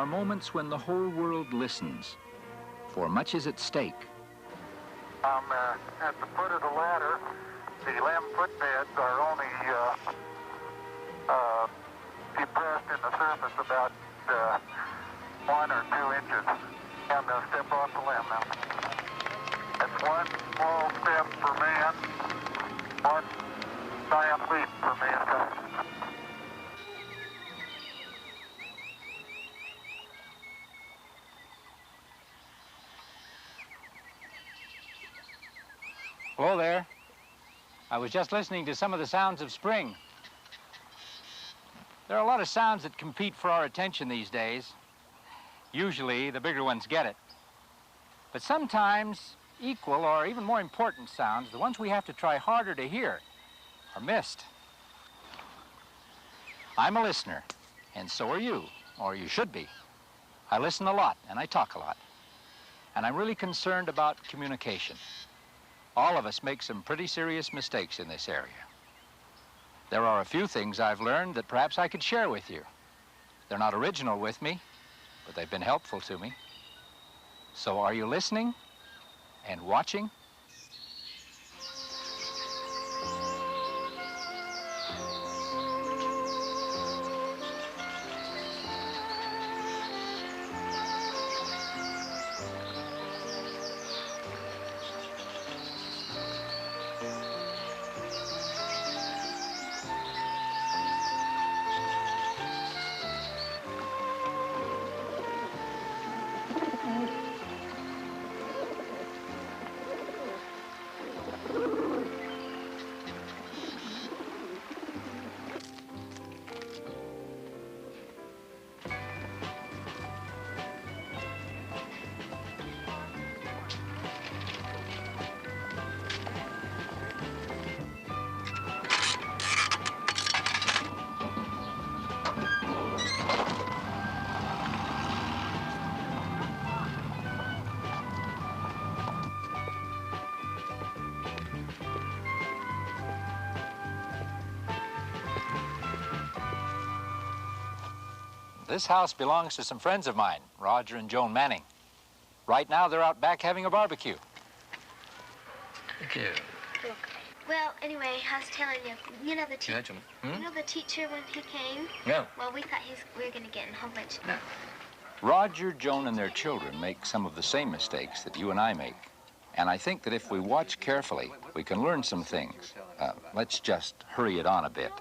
are moments when the whole world listens, for much is at stake. I'm at the foot of the ladder. The 11-foot beds are only depressed in the surface about 1 or 2 inches. I'm going to step off the limb now. That's one small step for man, one giant leap for mankind. Hello there. I was just listening to some of the sounds of spring. There are a lot of sounds that compete for our attention these days. Usually, the bigger ones get it. But sometimes, equal or even more important sounds, the ones we have to try harder to hear, are missed. I'm a listener, and so are you, or you should be. I listen a lot, and I talk a lot. And I'm really concerned about communication. All of us make some pretty serious mistakes in this area. There are a few things I've learned that perhaps I could share with you. They're not original with me, but they've been helpful to me. So are you listening and watching? This house belongs to some friends of mine, Roger and Joan Manning. Right now, they're out back having a barbecue. Thank you. Well, anyway, I was telling you, you know the teacher, Hmm? you know the teacher when he came? Yeah. Well, we thought we were going to get in a whole bunch of... No. Roger, Joan, and their children make some of the same mistakes that you and I make. And I think that if we watch carefully, we can learn some things. Let's just hurry it on a bit.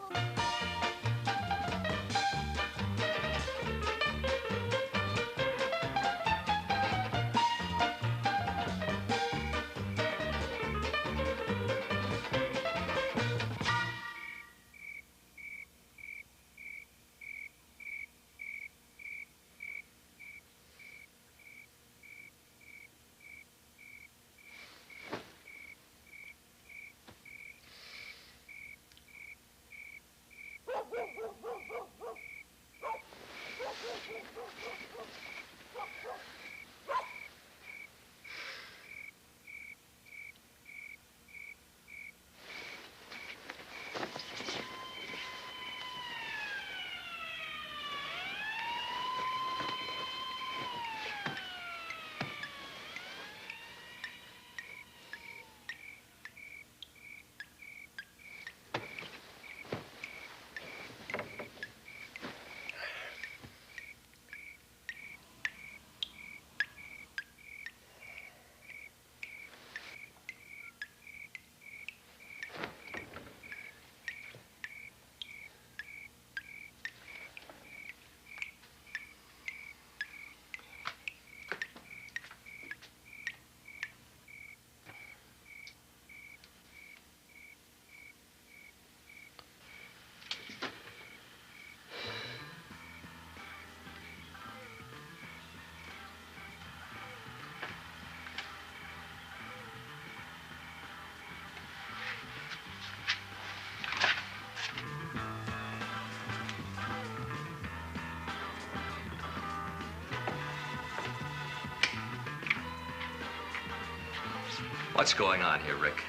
What's going on here, Rick?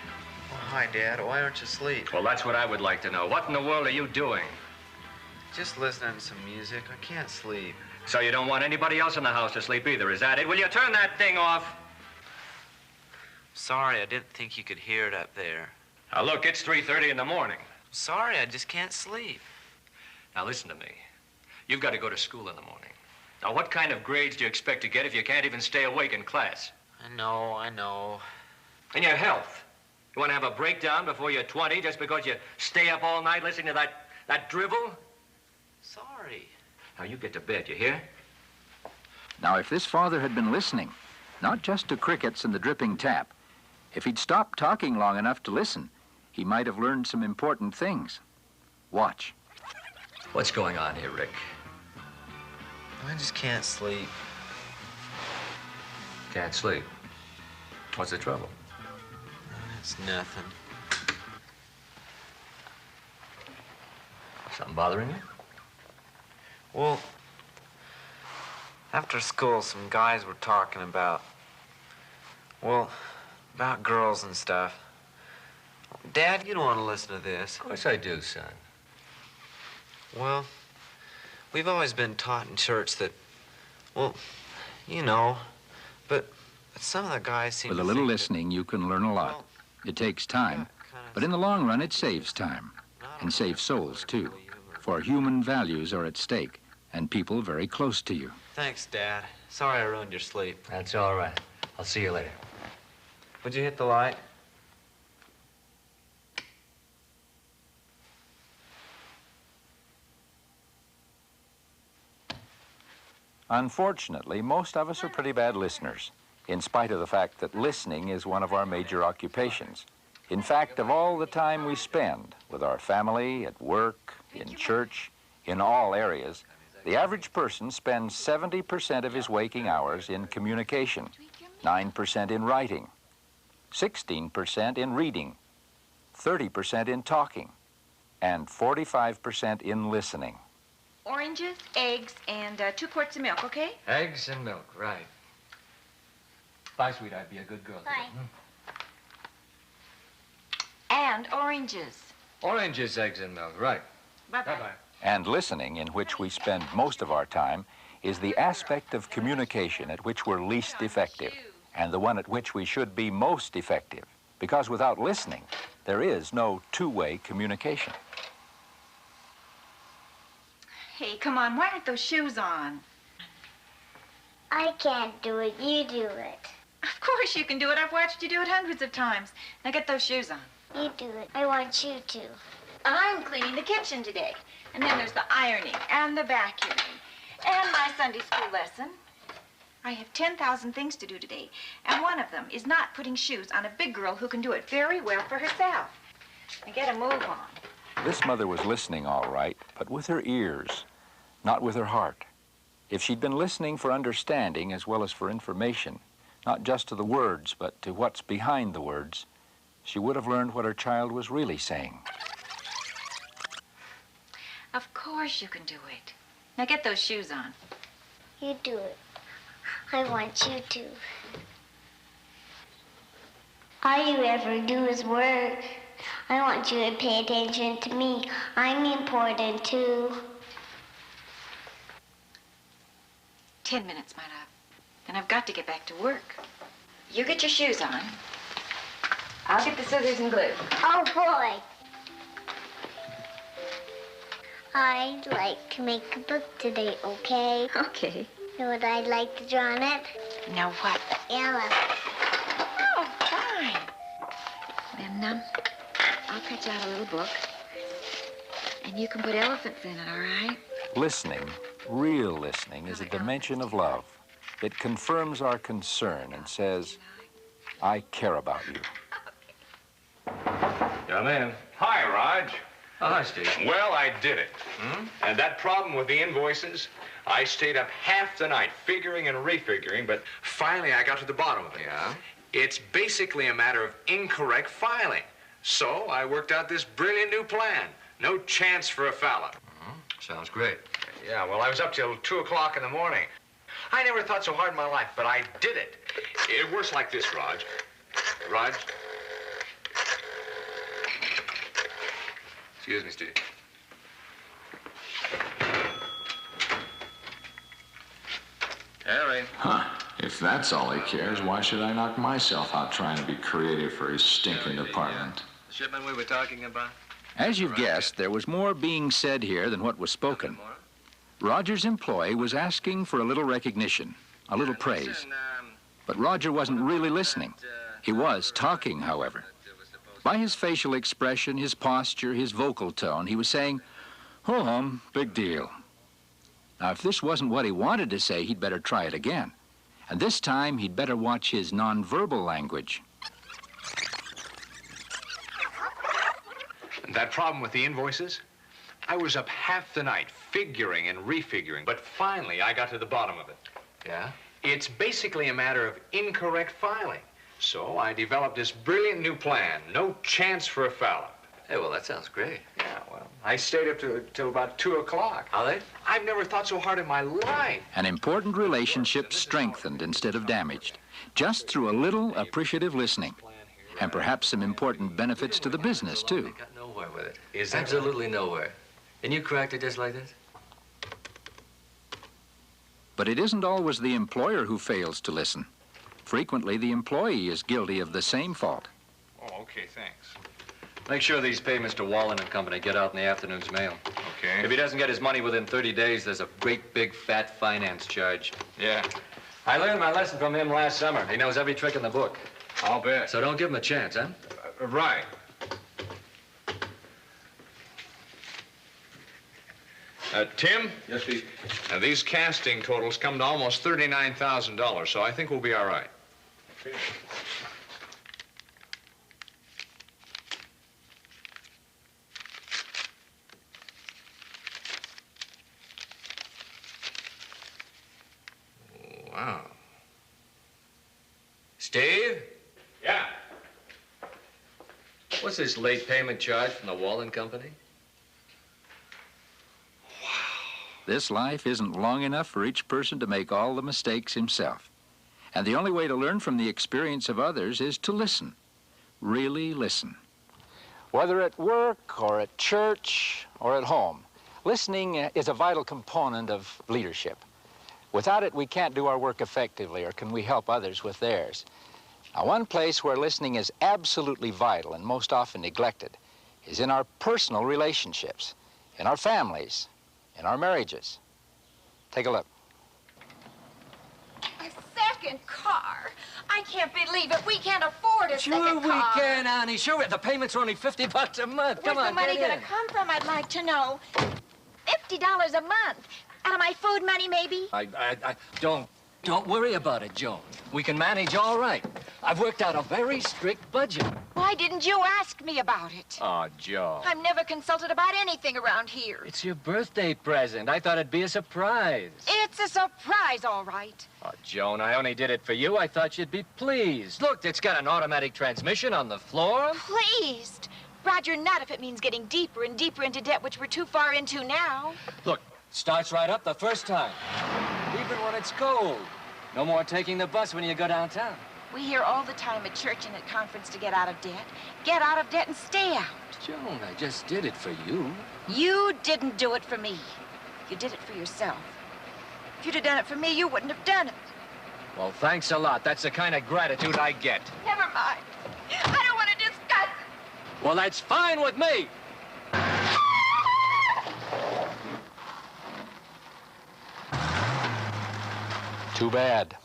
Oh, hi, Dad. Why aren't you asleep? Well, that's what I would like to know. What in the world are you doing? Just listening to some music. I can't sleep. So you don't want anybody else in the house to sleep either, is that it? Will you turn that thing off? Sorry, I didn't think you could hear it up there. Now, look, it's 3:30 in the morning. Sorry, I just can't sleep. Now, listen to me. You've got to go to school in the morning. Now, what kind of grades do you expect to get if you can't even stay awake in class? I know. And your health. You want to have a breakdown before you're 20 just because you stay up all night listening to that drivel? Sorry. Now, you get to bed, you hear? Now, if this father had been listening, not just to crickets and the dripping tap, if he'd stopped talking long enough to listen, he might have learned some important things. Watch. What's going on here, Rick? I just can't sleep. Can't sleep. What's the trouble? It's nothing. Something bothering you? Well, after school, some guys were talking about girls and stuff. Dad, you don't want to listen to this. Of course I do, son. Well, we've always been taught in church that, well, you know, but some of the guys seem With to a little think that- listening, you can learn a lot. Well, It takes time, but in the long run, it saves time and saves souls, too. For human values are at stake and people very close to you. Thanks, Dad. Sorry I ruined your sleep. That's all right. I'll see you later. Would you hit the light? Unfortunately, most of us are pretty bad listeners, in spite of the fact that listening is one of our major occupations. In fact, of all the time we spend with our family, at work, in church, in all areas, the average person spends 70% of his waking hours in communication, 9% in writing, 16% in reading, 30% in talking, and 45% in listening. Oranges, eggs, and 2 quarts of milk, okay? Eggs and milk, right. Bye, sweetheart. Be a good girl. Bye. And oranges. Oranges, eggs, and milk, right. Bye-bye. Bye-bye. And listening, in which we spend most of our time, is the aspect of communication at which we're least effective, and the one at which we should be most effective, because without listening, there is no two-way communication. Hey, come on, why aren't those shoes on? I can't do it. You do it. Of course you can do it. I've watched you do it hundreds of times. Now get those shoes on. You do it. I want you to. I'm cleaning the kitchen today. And then there's the ironing and the vacuuming and my Sunday school lesson. I have 10,000 things to do today, and one of them is not putting shoes on a big girl who can do it very well for herself. Now get a move on. This mother was listening all right, but with her ears, not with her heart. If she'd been listening for understanding as well as for information, not just to the words, but to what's behind the words, she would have learned what her child was really saying. Of course you can do it. Now get those shoes on. You do it. I want you to. All you ever do is work. I want you to pay attention to me. I'm important too. 10 minutes, my love. Then I've got to get back to work. You get your shoes on. I'll get the scissors and glue. Oh boy. I'd like to make a book today, okay? Okay. You know what I'd like to draw on it? Now what? Ella. Oh, fine. Then, I'll cut you out a little book. And you can put elephants in it, all right? Listening, real listening, is a dimension of love. It confirms our concern and says, I care about you. Come in. Hi, Raj. Oh, hi, Steve. Well, I did it. And that problem with the invoices, I stayed up half the night figuring and refiguring, but finally I got to the bottom of it. Yeah? It's basically a matter of incorrect filing. So I worked out this brilliant new plan. No chance for a foul up. Sounds great. Yeah, well, I was up till 2 o'clock in the morning. I never thought so hard in my life, but I did it. It works like this, Raj. Raj? Excuse me, Steve. Harry. Huh. If that's all he cares, why should I knock myself out trying to be creative for his stinking department? The shipment we were talking about? As you've guessed, there was more being said here than what was spoken. Roger's employee was asking for a little recognition, a little praise. But Roger wasn't really listening. He was talking, however. By his facial expression, his posture, his vocal tone, he was saying, "Oh, big deal." Now, if this wasn't what he wanted to say, he'd better try it again. And this time, he'd better watch his nonverbal language. And that problem with the invoices? I was up half the night figuring and refiguring, but finally I got to the bottom of it. Yeah? It's basically a matter of incorrect filing. So I developed this brilliant new plan. No chance for a foul-up. Hey, well, that sounds great. Yeah, well, I stayed up till about 2 o'clock. How late? I've never thought so hard in my life. An important relationship strengthened instead of damaged, just through a little appreciative listening. And perhaps some important benefits to the business, too. They got nowhere with it. Is that Absolutely nowhere. And you cracked it just like this? But it isn't always the employer who fails to listen. Frequently, the employee is guilty of the same fault. Oh, okay, thanks. Make sure these payments to Wallen and Company get out in the afternoon's mail. Okay. If he doesn't get his money within 30 days, there's a great big fat finance charge. Yeah, I learned my lesson from him last summer. He knows every trick in the book. I'll bet. So don't give him a chance, huh? Right. Tim? Yes, Pete. These casting totals come to almost $39,000, so I think we'll be all right. Wow. Steve? Yeah. What's this late payment charge from the Wallen Company? This life isn't long enough for each person to make all the mistakes himself. And the only way to learn from the experience of others is to listen. Really listen. Whether at work or at church or at home, listening is a vital component of leadership. Without it, we can't do our work effectively, or can we help others with theirs. Now, one place where listening is absolutely vital and most often neglected is in our personal relationships, in our families, in our marriages. Take a look. A second car? I can't believe it. We can't afford a second car. Sure we can, honey. Sure. The payments are only $50 a month. Come Where's on, the money get gonna in. come from, I'd like to know. $50 a month. Out of my food money, maybe? Don't worry about it, Joan. We can manage all right. I've worked out a very strict budget. Why didn't you ask me about it? Oh, Joan. I'm never consulted about anything around here. It's your birthday present. I thought it'd be a surprise. It's a surprise, all right. Oh, Joan, I only did it for you. I thought you'd be pleased. Look, it's got an automatic transmission on the floor. Pleased. Roger, not if it means getting deeper and deeper into debt, which we're too far into now. Look, starts right up the first time. Even when it's cold. No more taking the bus when you go downtown. We hear all the time at church and at conference to get out of debt. Get out of debt and stay out. Joan, I just did it for you. You didn't do it for me. You did it for yourself. If you'd have done it for me, you wouldn't have done it. Well, thanks a lot. That's the kind of gratitude I get. Never mind. I don't want to discuss it. Well, that's fine with me. Too bad.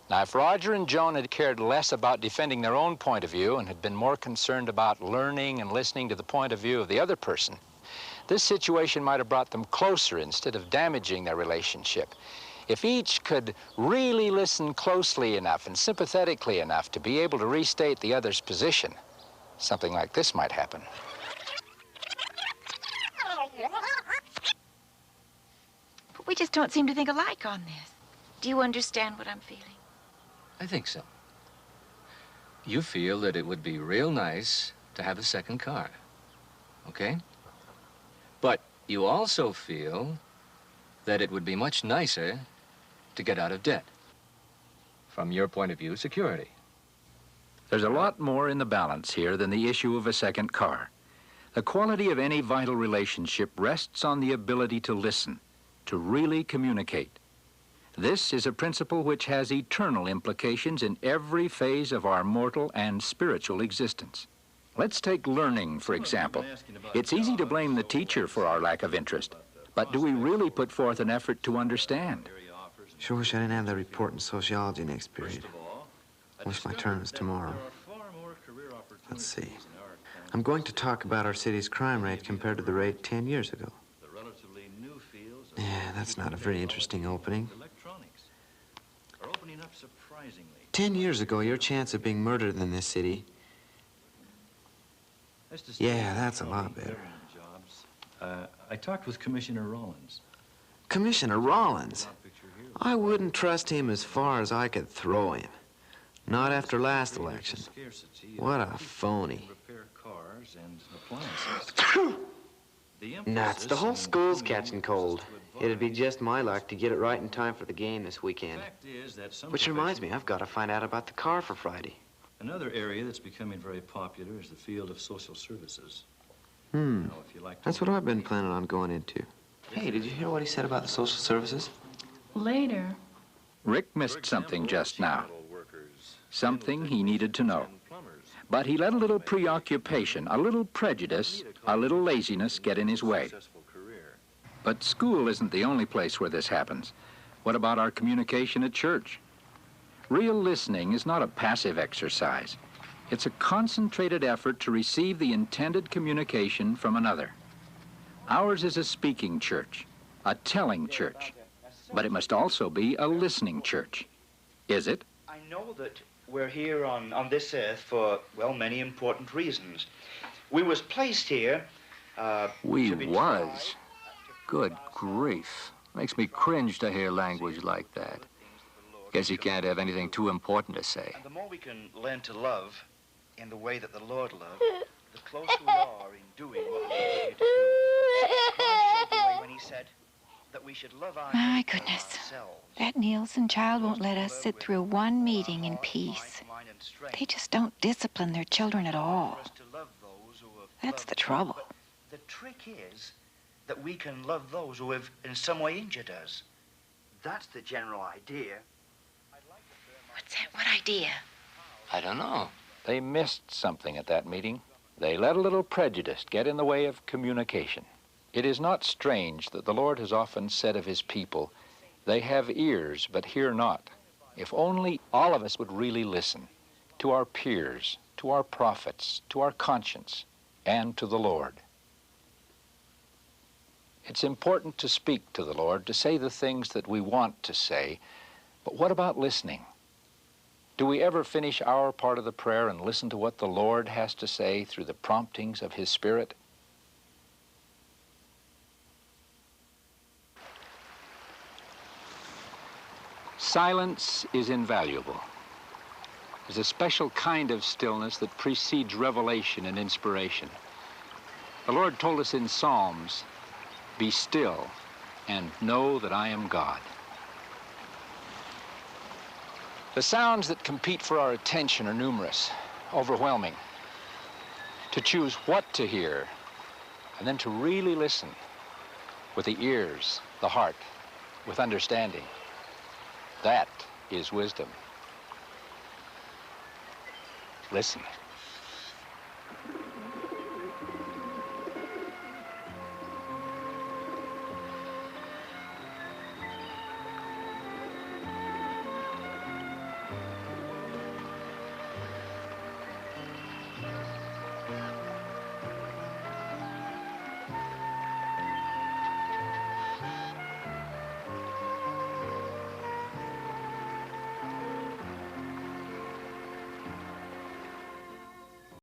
Now, if Roger and Joan had cared less about defending their own point of view and had been more concerned about learning and listening to the point of view of the other person, this situation might have brought them closer instead of damaging their relationship. If each could really listen closely enough and sympathetically enough to be able to restate the other's position, something like this might happen. But we just don't seem to think alike on this. Do you understand what I'm feeling? I think so. You feel that it would be real nice to have a second car, okay? But you also feel that it would be much nicer to get out of debt. From your point of view, security. There's a lot more in the balance here than the issue of a second car. The quality of any vital relationship rests on the ability to listen, to really communicate. This is a principle which has eternal implications in every phase of our mortal and spiritual existence. Let's take learning, for example. It's easy to blame the teacher for our lack of interest, but do we really put forth an effort to understand? Sure wish I didn't have that report in sociology next period. Wish my turn was tomorrow. Let's see. I'm going to talk about our city's crime rate compared to the rate 10 years ago. Yeah, that's not a very interesting opening. 10 years ago, your chance of being murdered in this city... Yeah, that's a lot better. I talked with Commissioner Rollins. Commissioner Rollins? I wouldn't trust him as far as I could throw him. Not after last election. What a phony. Nuts, the whole school's catching cold. It'd be just my luck to get it right in time for the game this weekend. Which reminds me, I've got to find out about the car for Friday. Another area that's becoming very popular is the field of social services. That's what I've been planning on going into. Hey, did you hear what he said about the social services? Later. Rick missed something just now. Something he needed to know. But he let a little preoccupation, a little prejudice, a little laziness get in his way. But school isn't the only place where this happens. What about our communication at church? Real listening is not a passive exercise. It's a concentrated effort to receive the intended communication from another. Ours is a speaking church, a telling church, but it must also be a listening church. Is it? I know that we're here on this earth for, well, many important reasons. We was placed here, We was? Good grief. Makes me cringe to hear language like that. Guess you can't have anything too important to say. And the more we can learn to love in the way that the Lord loved, the closer we are in doing what we're here to do. Christ showed the way when he said that we should love our My neighbor goodness. as ourselves. That Nielsen child won't let us sit through one meeting in peace. They just don't discipline their children at all. That's the trouble. The trick is that we can love those who have in some way injured us. That's the general idea. What's that? What idea? I don't know. They missed something at that meeting. They let a little prejudice get in the way of communication. It is not strange that the Lord has often said of his people, they have ears but hear not. If only all of us would really listen to our peers, to our prophets, to our conscience, and to the Lord. It's important to speak to the Lord, to say the things that we want to say, but what about listening? Do we ever finish our part of the prayer and listen to what the Lord has to say through the promptings of his Spirit? Silence is invaluable. There's a special kind of stillness that precedes revelation and inspiration. The Lord told us in Psalms, "Be still and know that I am God." The sounds that compete for our attention are numerous, overwhelming. To choose what to hear, and then to really listen with the ears, the heart, with understanding, that is wisdom. Listen.